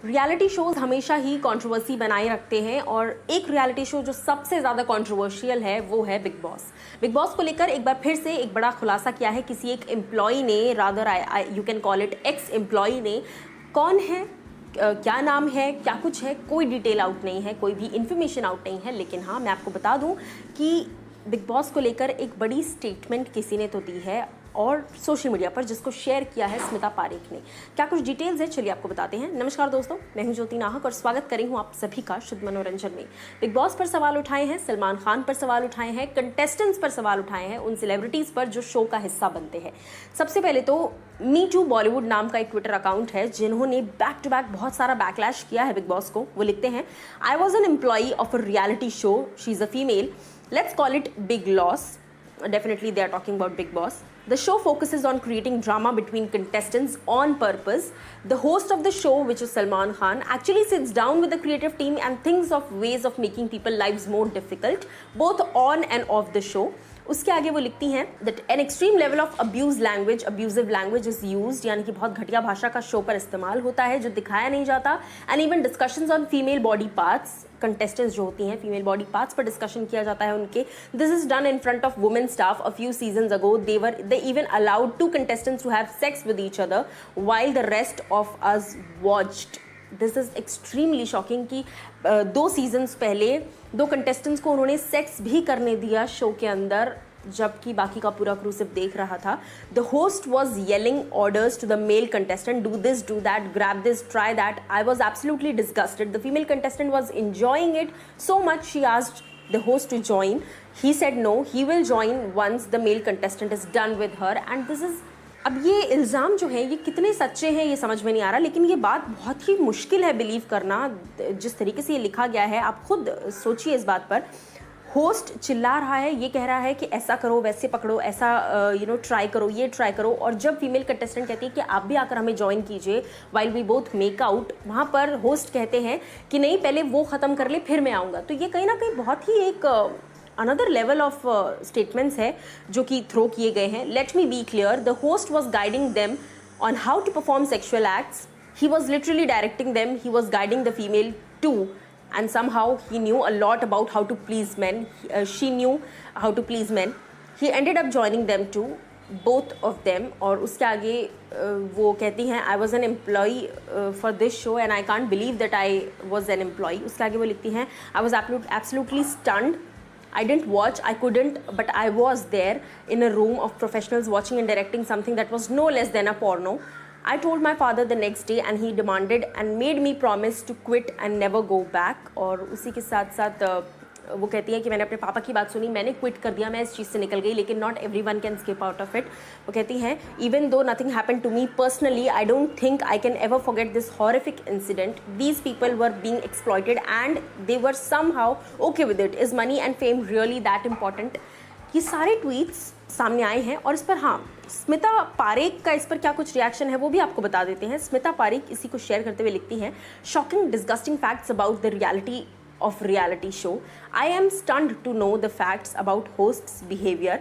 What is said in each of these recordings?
Reality shows हमेशा ही controversy बनाए रखते हैं और एक रियलिटी शो जो सबसे ज़्यादा कंट्रोवर्शियल है वो है बिग बॉस। बिग बॉस को लेकर एक बार फिर से एक बड़ा खुलासा किया है किसी एक एम्प्लॉय ने, rather you can call it ex employee ने। कौन है, क्या नाम है, क्या कुछ है, कोई डिटेल आउट नहीं है, कोई भी इन्फॉर्मेशन आउट नहीं है। लेकिन हाँ, मैं आपको बता दूं कि बिग बॉस को लेकर एक बड़ी स्टेटमेंट किसी ने तो दी है और सोशल मीडिया पर जिसको शेयर किया है स्मिता पारेख ने। क्या कुछ डिटेल्स है, चलिए आपको बताते हैं। नमस्कार दोस्तों, मैं हूं ज्योति नाहक और स्वागत करी हूं आप सभी का शुद्ध मनोरंजन में। बिग बॉस पर सवाल उठाए हैं, सलमान खान पर सवाल उठाए हैं, कंटेस्टेंट्स पर सवाल उठाए हैं, उन सेलिब्रिटीज़ पर जो शो का हिस्सा बनते हैं। सबसे पहले तो मी टू बॉलीवुड नाम का एक ट्विटर अकाउंट है जिन्होंने बैक टू बैक बहुत सारा बैकलैश किया है बिग बॉस को। वो लिखते हैं, I was an employee of a reality show, she is a female, let's call it big loss. Definitely they are talking about Big Boss. The show focuses on creating drama between contestants on purpose. The host of the show, which is Salman Khan, actually sits down with the creative team and thinks of ways of making people's lives more difficult, both on and off the show. उसके आगे वो लिखती हैं that an extreme level of abusive language is used, यानी कि बहुत घटिया भाषा का शो पर इस्तेमाल होता है जो दिखाया नहीं जाता। and even discussions on female body parts, contestants जो होती हैं फीमेल बॉडी पार्ट्स पर डिस्कशन किया जाता है उनके। This is done in front of women staff a few seasons ago. They even allowed to contestants to have sex with each other while the rest of us watched. This is extremely shocking कि 2 seasons पहले 2 contestants को उन्होंने sex भी करने दिया show के अंदर, जबकि बाकी का पूरा क्रू सिर्फ देख रहा था। The host was yelling orders to the male contestant, do this, do that, grab this, try that. I was absolutely disgusted. The female contestant was enjoying it so much she asked the host to join. He said no, he will join once the male contestant is done with her. And this is, अब ये इल्ज़ाम जो है ये कितने सच्चे हैं ये समझ में नहीं आ रहा, लेकिन ये बात बहुत ही मुश्किल है बिलीव करना जिस तरीके से ये लिखा गया है। आप खुद सोचिए इस बात पर। होस्ट चिल्ला रहा है, ये कह रहा है कि ऐसा करो, वैसे पकड़ो, ऐसा ट्राई करो, ये ट्राई करो। और जब फीमेल कंटेस्टेंट कहती है कि आप भी आकर हमें ज्वाइन कीजिए while we both make out, वहाँ पर होस्ट कहते हैं कि नहीं, पहले वो ख़त्म कर ले फिर मैं आऊँगा। तो ये कहीं ना कहीं बहुत ही एक अनदर लेवल ऑफ स्टेटमेंट्स है जो कि थ्रो किए गए हैं। Let me be clear, the host was guiding them on how to perform sexual acts. He was literally directing them. He was guiding the female too. And somehow he knew a lot about how to please men. She knew how to please men. He ended up joining them too, both of them. और उसके आगे वो कहती हैं, I was an employee for this show and I can't believe that I was an employee. उसके आगे वो लिखती हैं, I was absolutely stunned. I didn't watch, I couldn't, but I was there in a room of professionals watching and directing something that was no less than a porno. I told my father the next day and he demanded and made me promise to quit and never go back. और उसी के साथ साथ वो कहती है कि मैंने अपने पापा की बात सुनी, मैंने क्विट कर दिया, मैं इस चीज़ से निकल गई, लेकिन not everyone can skip out of it. वो कहती हैं, even though nothing happen to me personally, I don't think I can ever forget this horrific incident. These people were being exploited and they were somehow okay with it. Is money and fame really that important? ये सारे tweets सामने आए हैं और इस पर हाँ, स्मिता पारेख का इस पर क्या कुछ रिएक्शन है वो भी आपको बता देते हैं। स्मिता पारेख इसी को शेयर करते हुए लिखती हैं, shocking disgusting facts about the reality of reality show. I am stunned to know the facts about host's behavior.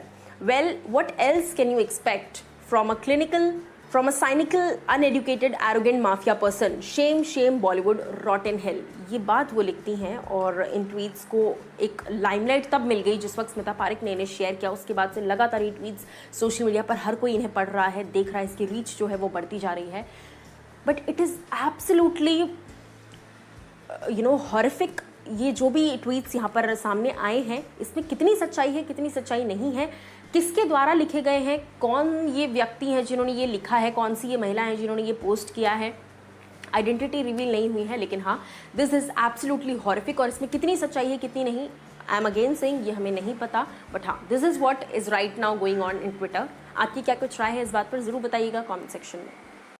Well, what else can you expect from a cynical, uneducated, arrogant mafia person? Shame, shame, Bollywood, rotten hell. ये बात वो लिखती हैं और इन tweets को एक limelight तब मिल गई जिस वक्त स्मिता पारेख ने इन्हें शेयर किया। उसके बाद से लगातार ये ट्वीट्स सोशल मीडिया पर हर कोई इन्हें पढ़ रहा है, देख रहा है, इसकी रीच जो है वो बढ़ती जा रही है। But it is absolutely horrific. ये जो भी ट्वीट्स यहाँ पर सामने आए हैं इसमें कितनी सच्चाई है, कितनी सच्चाई नहीं है, किसके द्वारा लिखे गए हैं, कौन ये व्यक्ति हैं जिन्होंने ये लिखा है, कौन सी ये महिला हैं जिन्होंने ये पोस्ट किया है, आइडेंटिटी रिवील नहीं हुई है। लेकिन हाँ, दिस इज़ एब्सोल्युटली हॉरिफिक और इसमें कितनी सच्चाई है कितनी नहीं, आई एम अगेन सेइंग, ये हमें नहीं पता। बट हाँ, this is what is right now going on in Twitter. आपकी क्या कुछ राय है इस बात पर ज़रूर बताइएगा कॉमेंट सेक्शन में।